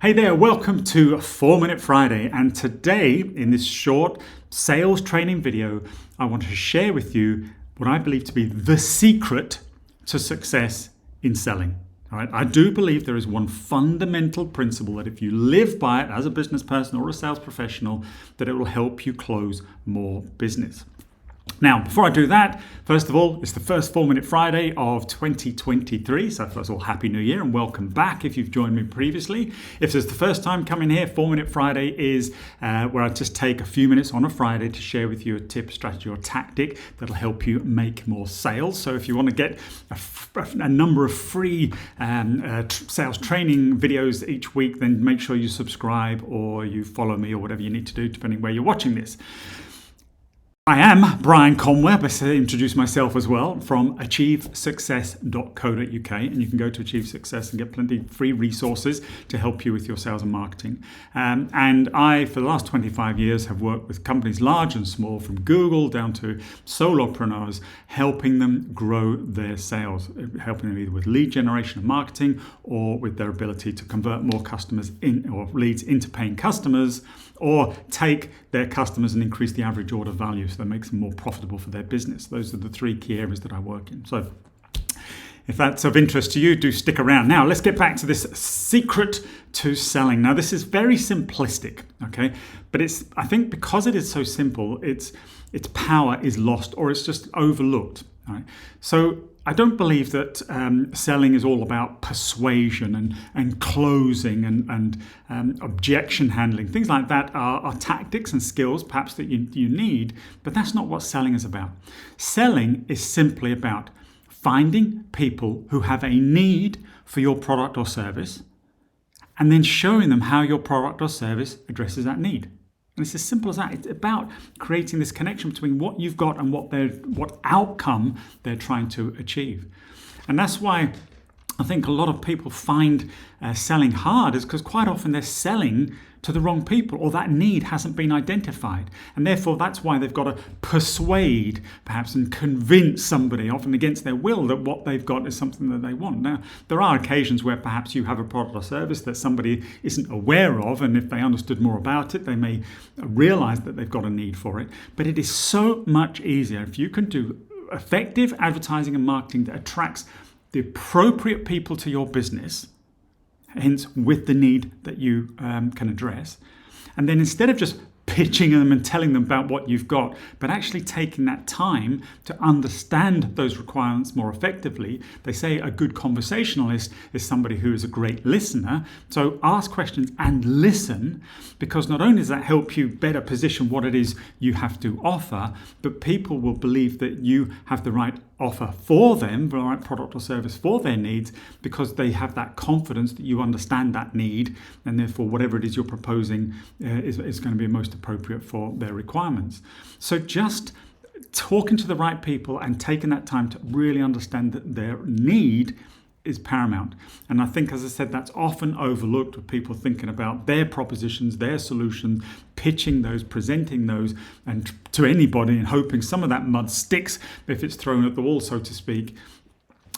Hey there, welcome to 4-Minute Friday, and today in this short sales training video I want to share with you what I believe to be the secret to success in selling. All right, I do believe there is one fundamental principle that if you live by it as a business person or a sales professional, that it will help you close more business. Now, before I do that, first of all, it's the first 4-Minute Friday of 2023. So first of all, Happy New Year and welcome back if you've joined me previously. If it's the first time coming here, 4-Minute Friday is where I just take a few minutes on a Friday to share with you a tip, strategy or tactic that'll help you make more sales. So if you want to get a number of free sales training videos each week, then make sure you subscribe or you follow me or whatever you need to do, depending where you're watching this. I am Brian Conway, but I introduce myself as well, from 𝗦𝗲𝗂𝗀𝗋𝗁𝗂𝗀, and you can go to Achieve Success and get plenty of free resources to help you with your sales and marketing. And I, for the last 25 years, have worked with companies large and small, from Google down to solopreneurs, helping them grow their sales, helping them either with lead generation and marketing or with their ability to convert more customers in or leads into paying customers, or take their customers and increase the average order value so that makes them more profitable for their business. Those are the three key areas that I work in. So if that's of interest to you, do stick around. Now, let's get back to this secret to selling. Now, this is very simplistic, okay? But I think because it is so simple, its power is lost or it's just overlooked, right? So I don't believe that selling is all about persuasion and closing and objection handling. Things like that are tactics and skills perhaps that you need, but that's not what selling is about. Selling is simply about finding people who have a need for your product or service and then showing them how your product or service addresses that need. And it's as simple as that. It's about creating this connection between what you've got and what outcome they're trying to achieve. And that's why I think a lot of people find selling hard, is because quite often they're selling to the wrong people, or that need hasn't been identified. And therefore, that's why they've got to persuade, perhaps, and convince somebody, often against their will, that what they've got is something that they want. Now, there are occasions where perhaps you have a product or service that somebody isn't aware of, and if they understood more about it, they may realize that they've got a need for it. But it is so much easier if you can do effective advertising and marketing that attracts the appropriate people to your business, hence with the need that you can address. And then instead of just pitching them and telling them about what you've got, but actually taking that time to understand those requirements more effectively. They say a good conversationalist is somebody who is a great listener. So ask questions and listen, because not only does that help you better position what it is you have to offer, but people will believe that you have the right offer for them, the right product or service for their needs, because they have that confidence that you understand that need, and therefore whatever it is you're proposing is going to be most appropriate for their requirements. So just talking to the right people and taking that time to really understand that their need is paramount. And I think, as I said, that's often overlooked, with people thinking about their propositions, their solutions, pitching those, presenting those, and to anybody, and hoping some of that mud sticks if it's thrown at the wall, so to speak.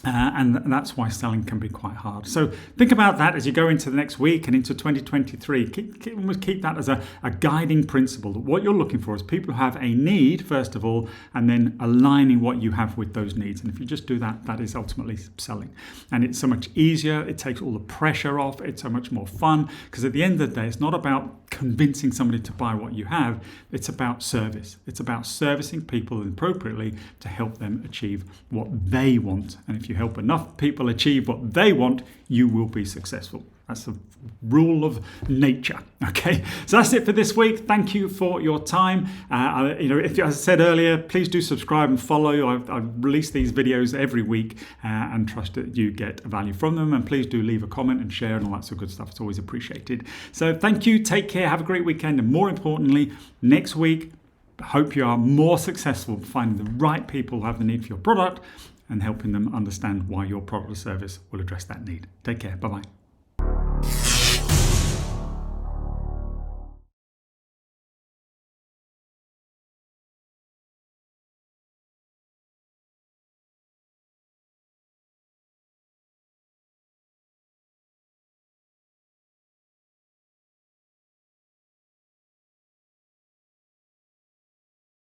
And that's why selling can be quite hard. So think about that as you go into the next week and into 2023. Keep that as a guiding principle. That what you're looking for is people who have a need, first of all, and then aligning what you have with those needs. And if you just do that, that is ultimately selling. And it's so much easier. It takes all the pressure off. It's so much more fun, because at the end of the day, it's not about convincing somebody to buy what you have. It's about service. It's about servicing people appropriately to help them achieve what they want. And if you help enough people achieve what they want, you will be successful. That's the rule of nature. Okay, so that's it for this week. Thank you for your time. If, as I said earlier, please do subscribe and follow. I release these videos every week and trust that you get value from them. And please do leave a comment and share and all that sort of good stuff. It's always appreciated. So thank you. Take care. Have a great weekend. And more importantly, next week, I hope you are more successful finding the right people who have the need for your product and helping them understand why your product or service will address that need. Take care. Bye-bye.